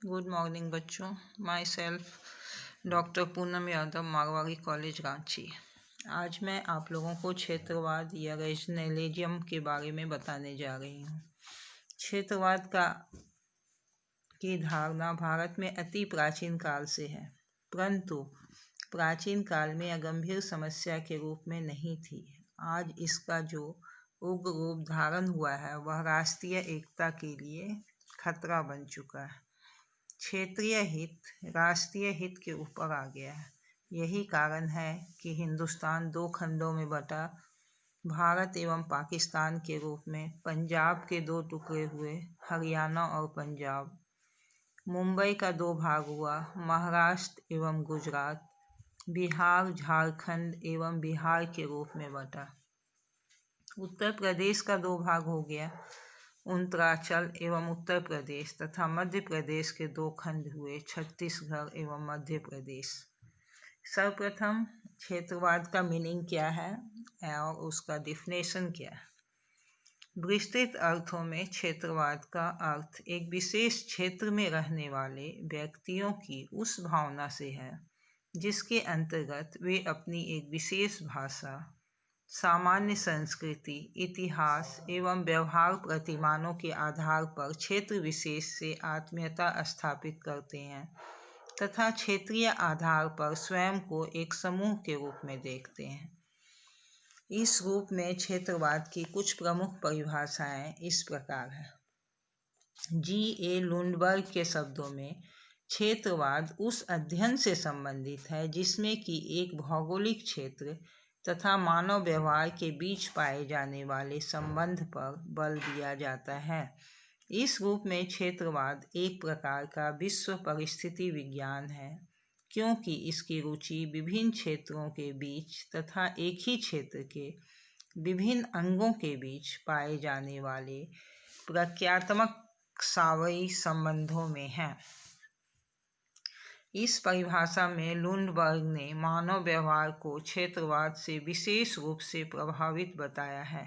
Good morning बच्चों। My self doctor Poonam Yadav, Marwari college Ranchi. आज मैं आप लोगों को क्षेत्रवाद या रीजनलिज्म के बारे में बताने जा रही हूँ। क्षेत्रवाद की धारणा भारत में अति प्राचीन काल से है, परंतु प्राचीन काल में यह गंभीर समस्या के रूप में नहीं थी। आज इसका जो उग्र रूप धारण हुआ है वह राष्ट्रीय एकता के लिए खतरा बन चुका है। क्षेत्रीय हित राष्ट्रीय हित के ऊपर आ गया है। यही कारण है कि हिंदुस्तान दो खंडों में बटा, भारत एवं पाकिस्तान के रूप में। पंजाब के दो टुकड़े हुए, हरियाणा और पंजाब। मुंबई का दो भाग हुआ, महाराष्ट्र एवं गुजरात। बिहार, झारखंड एवं बिहार के रूप में बटा। उत्तर प्रदेश का दो भाग हो गया, उत्तरांचल एवं उत्तर प्रदेश, तथा मध्य प्रदेश के दो खंड हुए, छत्तीसगढ़ एवं मध्य प्रदेश। सर्वप्रथम क्षेत्रवाद का मीनिंग क्या है और उसका डिफिनेशन क्या है। विस्तृत अर्थों में क्षेत्रवाद का अर्थ एक विशेष क्षेत्र में रहने वाले व्यक्तियों की उस भावना से है जिसके अंतर्गत वे अपनी एक विशेष भाषा, सामान्य संस्कृति, इतिहास एवं व्यवहार प्रतिमानों के आधार पर क्षेत्र विशेष से आत्मीयता स्थापित करते हैं तथा क्षेत्रीय आधार पर स्वयं को एक समूह के रूप में देखते हैं। इस रूप में क्षेत्रवाद की कुछ प्रमुख परिभाषाएं इस प्रकार है। G.A. लुंडबर्ग के शब्दों में क्षेत्रवाद उस अध्ययन से संबंधित है जिसमें कि एक भौगोलिक क्षेत्र तथा मानव व्यवहार के बीच पाए जाने वाले संबंध पर बल दिया जाता है। इस रूप में क्षेत्रवाद एक प्रकार का विश्व परिस्थिति विज्ञान है, क्योंकि इसकी रुचि विभिन्न क्षेत्रों के बीच तथा एक ही क्षेत्र के विभिन्न अंगों के बीच पाए जाने वाले प्रक्रियात्मक सावयी संबंधों में है। इस परिभाषा में लुंडबर्ग ने मानव व्यवहार को क्षेत्रवाद से विशेष रूप से प्रभावित बताया है।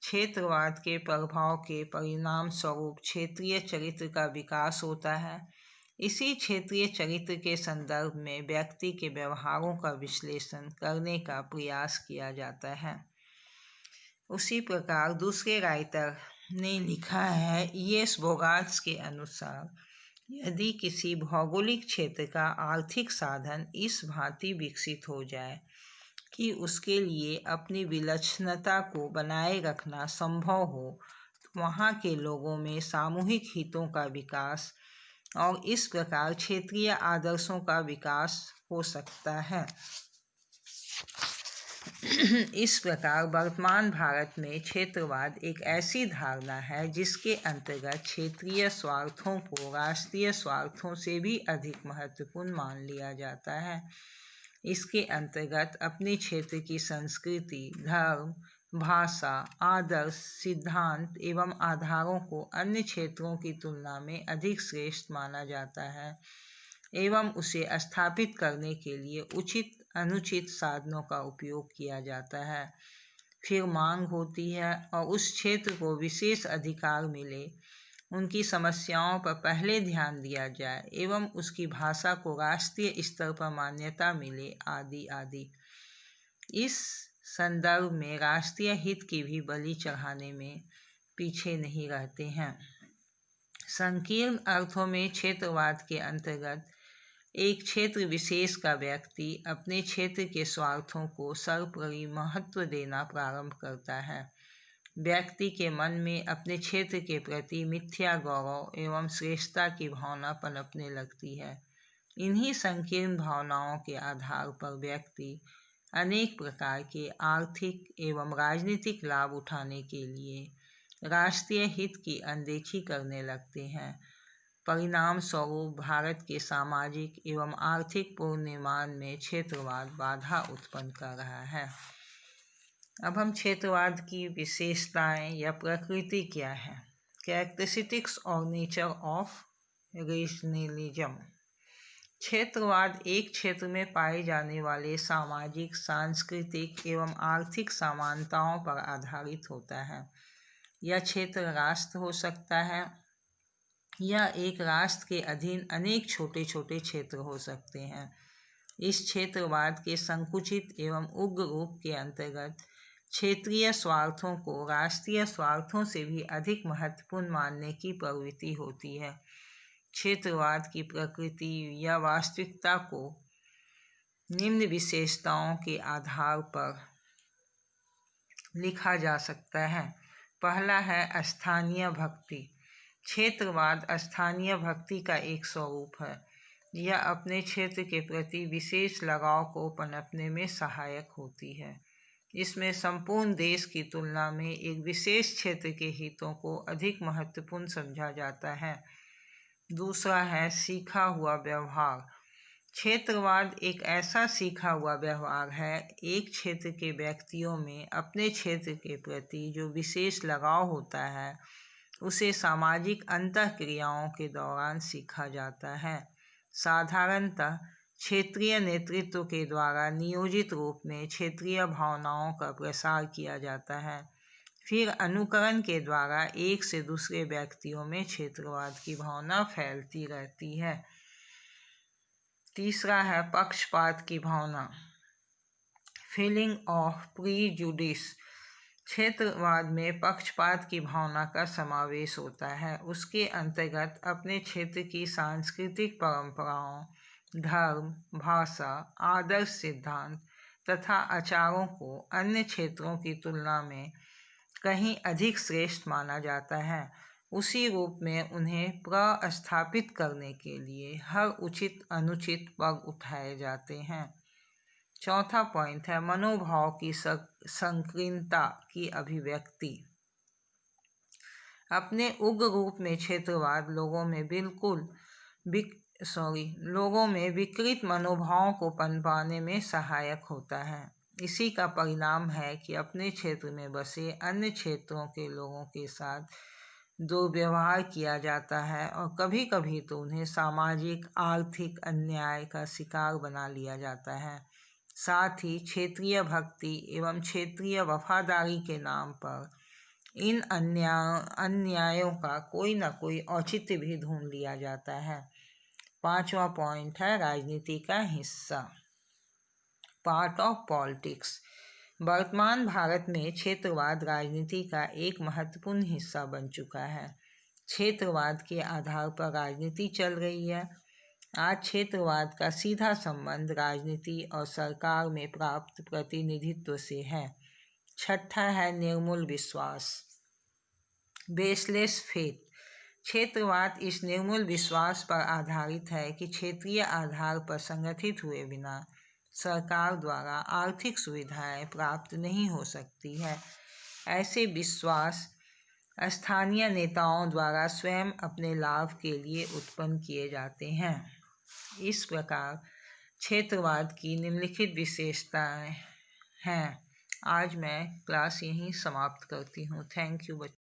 क्षेत्रवाद के प्रभाव के परिणाम स्वरूप क्षेत्रीय चरित्र का विकास होता है। इसी क्षेत्रीय चरित्र के संदर्भ में व्यक्ति के व्यवहारों का विश्लेषण करने का प्रयास किया जाता है। उसी प्रकार दूसरे राइटर ने लिखा है, E.S. बोगार्ट्स के अनुसार, यदि किसी भौगोलिक क्षेत्र का आर्थिक साधन इस भांति विकसित हो जाए कि उसके लिए अपनी विलक्षणता को बनाए रखना संभव हो, तो वहाँ के लोगों में सामूहिक हितों का विकास और इस प्रकार क्षेत्रीय आदर्शों का विकास हो सकता है। इस प्रकार वर्तमान भारत में क्षेत्रवाद एक ऐसी धारणा है जिसके अंतर्गत क्षेत्रीय स्वार्थों को राष्ट्रीय स्वार्थों से भी अधिक महत्वपूर्ण मान लिया जाता है। इसके अंतर्गत अपने क्षेत्र की संस्कृति, धर्म, भाषा, आदर्श, सिद्धांत एवं आधारों को अन्य क्षेत्रों की तुलना में अधिक श्रेष्ठ माना जाता है एवं उसे स्थापित करने के लिए उचित अनुचित साधनों का उपयोग किया जाता है। फिर मांग होती है और उस क्षेत्र को विशेष अधिकार मिले, उनकी समस्याओं पर पहले ध्यान दिया जाए एवं उसकी भाषा को राष्ट्रीय स्तर पर मान्यता मिले, आदि आदि। इस संदर्भ में राष्ट्रीय हित की भी बलि चढ़ाने में पीछे नहीं रहते हैं। संकीर्ण अर्थों में क्षेत्रवाद के अंतर्गत एक क्षेत्र विशेष का व्यक्ति अपने क्षेत्र के स्वार्थों को सर्वोपरि महत्व देना प्रारंभ करता है। व्यक्ति के मन में अपने क्षेत्र के प्रति मिथ्या गौरव एवं श्रेष्ठता की भावना पनपने लगती है। इन्हीं संकीर्ण भावनाओं के आधार पर व्यक्ति अनेक प्रकार के आर्थिक एवं राजनीतिक लाभ उठाने के लिए राष्ट्रीय हित की अनदेखी करने लगते हैं। परिणाम स्वरूप भारत के सामाजिक एवं आर्थिक पुनर्निर्माण में क्षेत्रवाद बाधा उत्पन्न कर रहा है। अब हम क्षेत्रवाद की विशेषताएं या प्रकृति क्या है, कैरेक्टरिस्टिक्स और नेचर ऑफ रीजनलिज्म। क्षेत्रवाद एक क्षेत्र में पाए जाने वाले सामाजिक, सांस्कृतिक एवं आर्थिक समानताओं पर आधारित होता है। यह क्षेत्र राष्ट्र हो सकता है या एक राष्ट्र के अधीन अनेक छोटे छोटे क्षेत्र हो सकते हैं। इस क्षेत्रवाद के संकुचित एवं उग्र रूप के अंतर्गत क्षेत्रीय स्वार्थों को राष्ट्रीय स्वार्थों से भी अधिक महत्वपूर्ण मानने की प्रवृत्ति होती है। क्षेत्रवाद की प्रकृति या वास्तविकता को निम्न विशेषताओं के आधार पर लिखा जा सकता है। पहला है स्थानीय भक्ति। क्षेत्रवाद स्थानीय भक्ति का एक स्वरूप है। यह अपने क्षेत्र के प्रति विशेष लगाव को पनपने में सहायक होती है। इसमें संपूर्ण देश की तुलना में एक विशेष क्षेत्र के हितों को अधिक महत्वपूर्ण समझा जाता है। दूसरा है सीखा हुआ व्यवहार। क्षेत्रवाद एक ऐसा सीखा हुआ व्यवहार है। एक क्षेत्र के व्यक्तियों में अपने क्षेत्र के प्रति जो विशेष लगाव होता है उसे सामाजिक अंतःक्रियाओं के दौरान सीखा जाता है। साधारणतः क्षेत्रीय नेतृत्व के द्वारा नियोजित रूप में क्षेत्रीय भावनाओं का प्रसार किया जाता है। फिर अनुकरण के द्वारा एक से दूसरे व्यक्तियों में क्षेत्रवाद की भावना फैलती रहती है। तीसरा है पक्षपात की भावना, फीलिंग ऑफ प्रीजुडिस। क्षेत्रवाद में पक्षपात की भावना का समावेश होता है। उसके अंतर्गत अपने क्षेत्र की सांस्कृतिक परंपराओं, धर्म, भाषा, आदर्श, सिद्धांत तथा आचारों को अन्य क्षेत्रों की तुलना में कहीं अधिक श्रेष्ठ माना जाता है। उसी रूप में उन्हें प्रस्थापित करने के लिए हर उचित अनुचित पग उठाए जाते हैं। चौथा पॉइंट है मनोभाव की संकीर्णता की अभिव्यक्ति। अपने उग्र रूप में क्षेत्रवाद लोगों में विकृत मनोभावों को पनपाने में सहायक होता है। इसी का परिणाम है कि अपने क्षेत्र में बसे अन्य क्षेत्रों के लोगों के साथ दुर्व्यवहार किया जाता है और कभी कभी तो उन्हें सामाजिक आर्थिक अन्याय का शिकार बना लिया जाता है। साथ ही क्षेत्रीय भक्ति एवं क्षेत्रीय वफादारी के नाम पर इन अन्यायों का कोई न कोई औचित्य भी ढूंढ लिया जाता है। पांचवा पॉइंट है राजनीति का हिस्सा, पार्ट ऑफ पॉलिटिक्स। वर्तमान भारत में क्षेत्रवाद राजनीति का एक महत्वपूर्ण हिस्सा बन चुका है। क्षेत्रवाद के आधार पर राजनीति चल रही है। आज क्षेत्रवाद का सीधा संबंध राजनीति और सरकार में प्राप्त प्रतिनिधित्व से है। छठा है निर्मूल विश्वास, बेसलेस फेथ। क्षेत्रवाद इस निर्मूल विश्वास पर आधारित है कि क्षेत्रीय आधार पर संगठित हुए बिना सरकार द्वारा आर्थिक सुविधाएं प्राप्त नहीं हो सकती है। ऐसे विश्वास स्थानीय नेताओं द्वारा स्वयं अपने लाभ के लिए उत्पन्न किए जाते हैं। इस प्रकार क्षेत्रवाद की निम्नलिखित विशेषताएं हैं। आज मैं क्लास यहीं समाप्त करती हूँ। थैंक यू बच्चों।